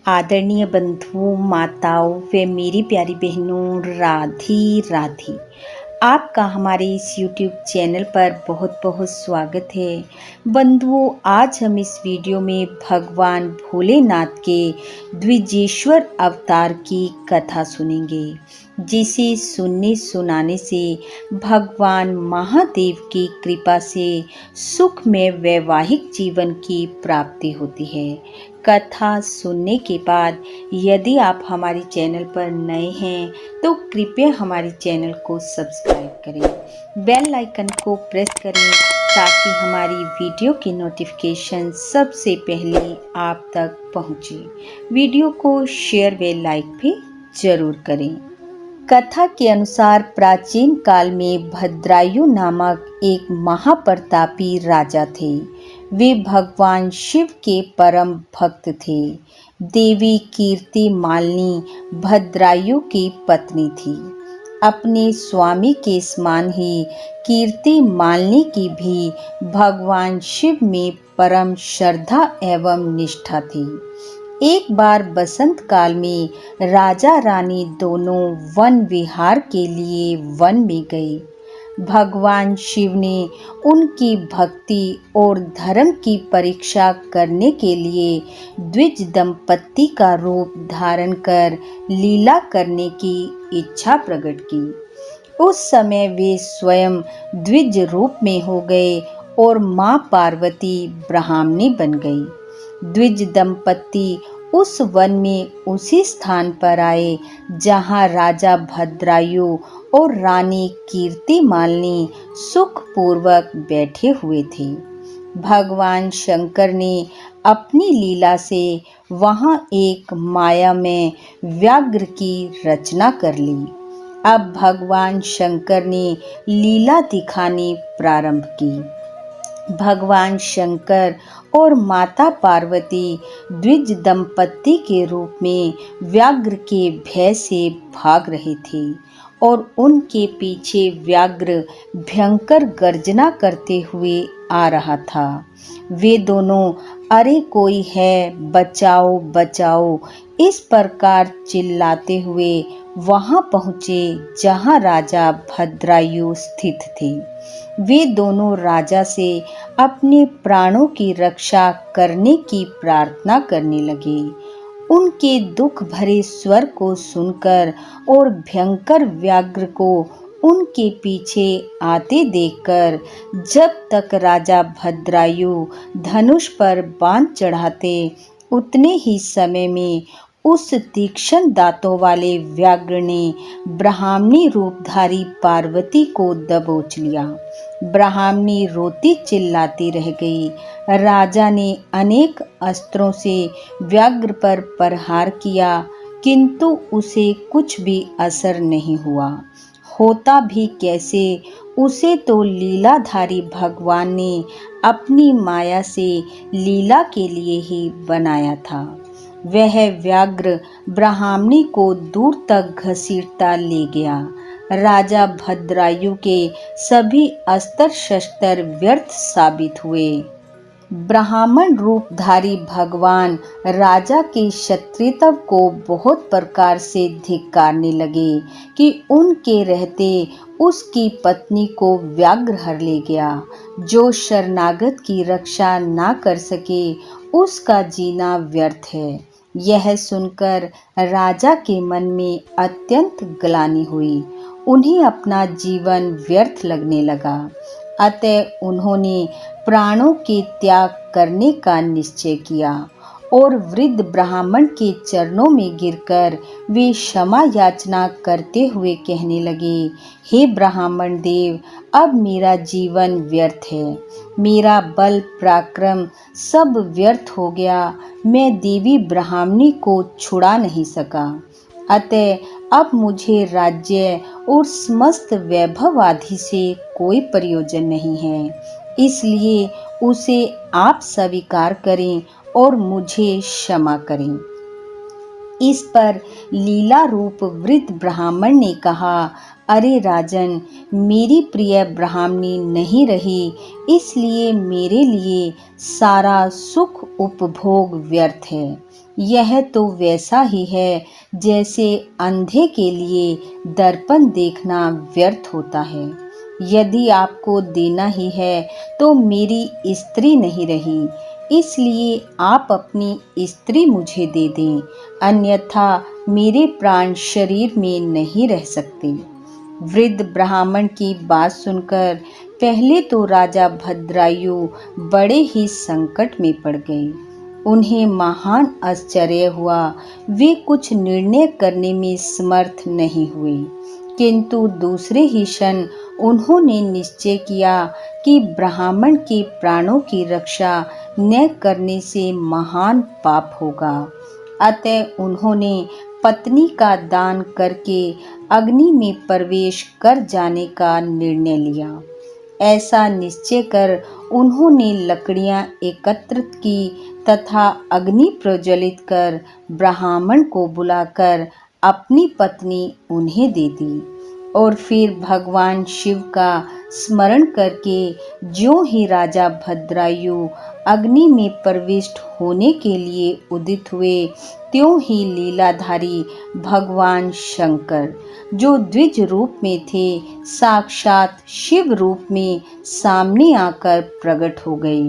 आदरणीय बंधुओं, माताओं व मेरी प्यारी बहनों, राधे राधे। आपका हमारे इस YouTube चैनल पर बहुत बहुत स्वागत है। बंधुओं, आज हम इस वीडियो में भगवान भोलेनाथ के द्विजेश्वर अवतार की कथा सुनेंगे, जिसे सुनने सुनाने से भगवान महादेव की कृपा से सुखमय वैवाहिक जीवन की प्राप्ति होती है। कथा सुनने के बाद यदि आप हमारे चैनल पर नए हैं तो कृपया हमारे चैनल को सब्सक्राइब करें, बेल आइकन को प्रेस करें ताकि हमारी वीडियो की नोटिफिकेशन सबसे पहले आप तक पहुंचे। वीडियो को शेयर व लाइक भी जरूर करें। कथा के अनुसार प्राचीन काल में भद्रायु नामक एक महाप्रतापी राजा थे। वे भगवान शिव के परम भक्त थे। देवी कीर्ति मालिनी भद्रायु की पत्नी थी। अपने स्वामी के समान ही कीर्ति मालिनी की भी भगवान शिव में परम श्रद्धा एवं निष्ठा थी। एक बार बसंत काल में राजा रानी दोनों वन विहार के लिए वन में गए। भगवान शिव ने उनकी भक्ति और धर्म की परीक्षा करने के लिए द्विज दंपत्ति का रूप धारण कर लीला करने की इच्छा प्रकट की। उस समय वे स्वयं द्विज रूप में हो गए और मां पार्वती ब्राह्मणी बन गई। द्विज दंपत्ति उस वन में उसी स्थान पर आए जहां राजा भद्रायु और रानी कीर्ति मालिनी सुखपूर्वक बैठे हुए थे। भगवान शंकर ने अपनी लीला से वहां एक माया में व्याघ्र की रचना कर ली। अब भगवान शंकर ने लीला दिखानी प्रारंभ की। भगवान शंकर और माता पार्वती द्विज दंपत्ति के रूप में व्याघ्र के भय से भाग रहे थे और उनके पीछे व्याघ्र भयंकर गर्जना करते हुए आ रहा था। वे दोनों अरे कोई है, बचाओ बचाओ, इस प्रकार चिल्लाते हुए वहां पहुंचे जहां राजा भद्रायु स्थित थे। वे दोनों राजा से अपने प्राणों की रक्षा करने की प्रार्थना करने लगे। उनके दुख भरे स्वर को सुनकर और भयंकर व्याघ्र को उनके पीछे आते देखकर जब तक राजा भद्रायु धनुष पर बाण चढ़ाते, उतने ही समय में उस तीक्ष्ण दांतों वाले व्याघ्र ने ब्राह्मणी रूपधारी पार्वती को दबोच लिया। ब्राह्मणी रोती चिल्लाती रह गई। राजा ने अनेक अस्त्रों से व्याघ्र पर प्रहार किया, किंतु उसे कुछ भी असर नहीं हुआ। होता भी कैसे, उसे तो लीलाधारी भगवान ने अपनी माया से लीला के लिए ही बनाया था। वह व्याघ्र ब्राह्मणी को दूर तक घसीटता ले गया। राजा भद्रायु के सभी अस्त्र शस्त्र व्यर्थ साबित हुए। ब्राह्मण रूपधारी भगवान राजा के क्षत्रियत्व को बहुत प्रकार से धिक्कारने लगे कि उनके रहते उसकी पत्नी को व्याघ्र हर ले गया। जो शरणागत की रक्षा ना कर सके, उसका जीना व्यर्थ है। यह सुनकर राजा के मन में अत्यंत ग्लानि हुई। उन्हें अपना जीवन व्यर्थ लगने लगा। अतः उन्होंने प्राणों के त्याग करने का निश्चय किया और वृद्ध ब्राह्मण के चरणों में गिरकर वे क्षमा याचना करते हुए कहने लगे, हे ब्राह्मण देव, अब मेरा जीवन व्यर्थ है। मेरा बल पराक्रम सब व्यर्थ हो गया। मैं देवी ब्राह्मणी को छुड़ा नहीं सका। अतः अब मुझे राज्य और समस्त वैभव आदि से कोई प्रयोजन नहीं है। इसलिए उसे आप स्वीकार करें और मुझे क्षमा करें। इस पर लीला रूप वृद्ध ब्राह्मण ने कहा, अरे राजन, मेरी प्रिय ब्राह्मणी नहीं रही, इसलिए मेरे लिए सारा सुख उपभोग व्यर्थ है। यह तो वैसा ही है जैसे अंधे के लिए दर्पण देखना व्यर्थ होता है। यदि आपको देना ही है तो मेरी स्त्री नहीं रही, इसलिए आप अपनी स्त्री मुझे दे दें, अन्यथा मेरे प्राण शरीर में नहीं रह सकते। वृद्ध ब्राह्मण की बात सुनकर पहले तो राजा भद्रायु बड़े ही संकट में पड़ गए। उन्हें महान आश्चर्य हुआ। वे कुछ निर्णय करने में समर्थ नहीं हुए, किंतु दूसरे ही क्षण उन्होंने निश्चय किया कि ब्राह्मण के प्राणों की रक्षा न करने से महान पाप होगा। अतः उन्होंने पत्नी का दान करके अग्नि में प्रवेश कर जाने का निर्णय लिया। ऐसा निश्चय कर उन्होंने लकड़ियां एकत्रित की तथा अग्नि प्रज्वलित कर ब्राह्मण को बुलाकर अपनी पत्नी उन्हें दे दी और फिर भगवान शिव का स्मरण करके ज्यों ही राजा भद्रायु अग्नि में प्रविष्ट होने के लिए उदित हुए, त्यों ही लीलाधारी भगवान शंकर, जो द्विज रूप में थे, साक्षात शिव रूप में सामने आकर प्रकट हो गए।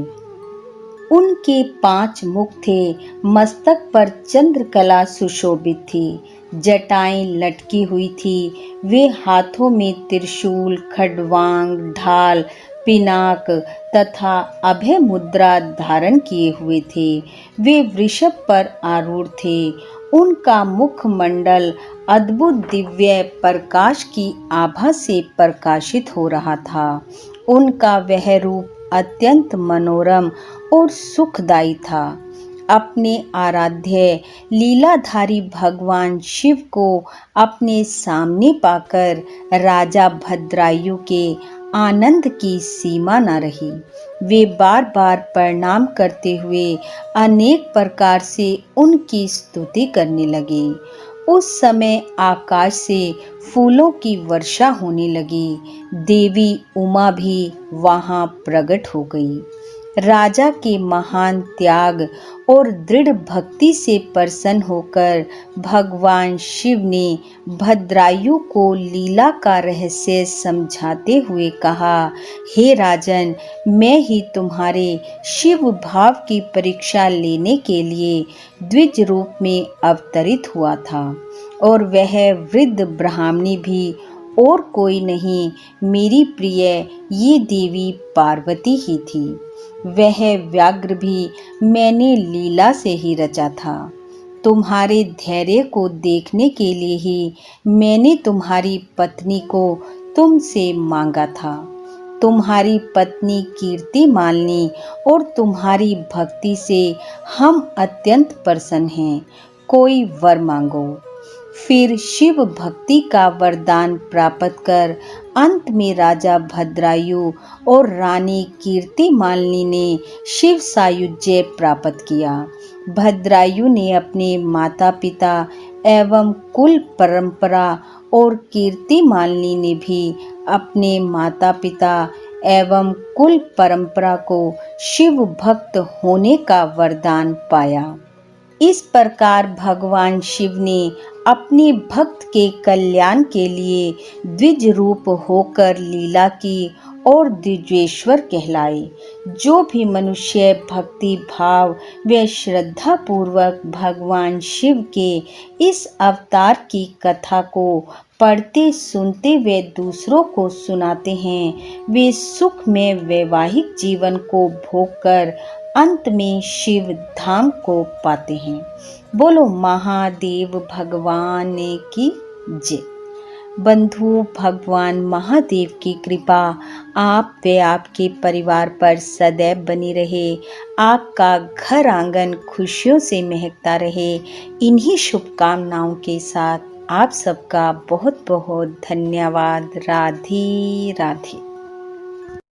उनके 5 मुख थे, मस्तक पर चंद्रकला सुशोभित थी, जटाएं लटकी हुई थी। वे हाथों में त्रिशूल, खड्वांग, ढाल, पिनाक तथा अभय मुद्रा धारण किए हुए थे। वे वृषभ पर आरूढ़ थे। उनका मुखमंडल अद्भुत दिव्य प्रकाश की आभा से प्रकाशित हो रहा था। उनका वह रूप अत्यंत मनोरम और सुखदायी था। अपने आराध्य लीलाधारी भगवान शिव को अपने सामने पाकर राजा भद्रायु के आनंद की सीमा न रही। वे बार बार प्रणाम करते हुए अनेक प्रकार से उनकी स्तुति करने लगे। उस समय आकाश से फूलों की वर्षा होने लगी। देवी उमा भी वहां प्रकट हो गई। राजा के महान त्याग और दृढ़ भक्ति से प्रसन्न होकर भगवान शिव ने भद्रायु को लीला का रहस्य समझाते हुए कहा, हे राजन, मैं ही तुम्हारे शिव भाव की परीक्षा लेने के लिए द्विज रूप में अवतरित हुआ था, और वह वृद्ध ब्राह्मणी भी और कोई नहीं, मेरी प्रिय ये देवी पार्वती ही थी। वह व्याघ्र भी मैंने लीला से ही रचा था। तुम्हारे धैर्य को देखने के लिए ही मैंने तुम्हारी पत्नी को तुमसे मांगा था। तुम्हारी पत्नी कीर्ति मालिनी और तुम्हारी भक्ति से हम अत्यंत प्रसन्न हैं। कोई वर मांगो। फिर शिव भक्ति का वरदान प्राप्त कर अंत में राजा भद्रायु और रानी कीर्ति मालिनी ने शिव सायुज्य प्राप्त किया। भद्रायु ने अपने माता पिता एवं कुल परंपरा और कीर्ति मालिनी ने भी अपने माता पिता एवं कुल परंपरा को शिव भक्त होने का वरदान पाया। इस प्रकार भगवान शिव ने अपने भक्त के कल्याण के लिए द्विज रूप होकर लीला की और द्विजेश्वर कहलाए। जो भी मनुष्य भक्ति भाव व श्रद्धा पूर्वक भगवान शिव के इस अवतार की कथा को पढ़ते सुनते व दूसरों को सुनाते हैं, वे सुख में वैवाहिक जीवन को भोगकर अंत में शिव धाम को पाते हैं। बोलो महादेव भगवान की जय। बंधु, भगवान महादेव की कृपा आप व आपके परिवार पर सदैव बनी रहे। आपका घर आंगन खुशियों से महकता रहे। इन्हीं शुभकामनाओं के साथ आप सबका बहुत बहुत धन्यवाद। राधे राधे।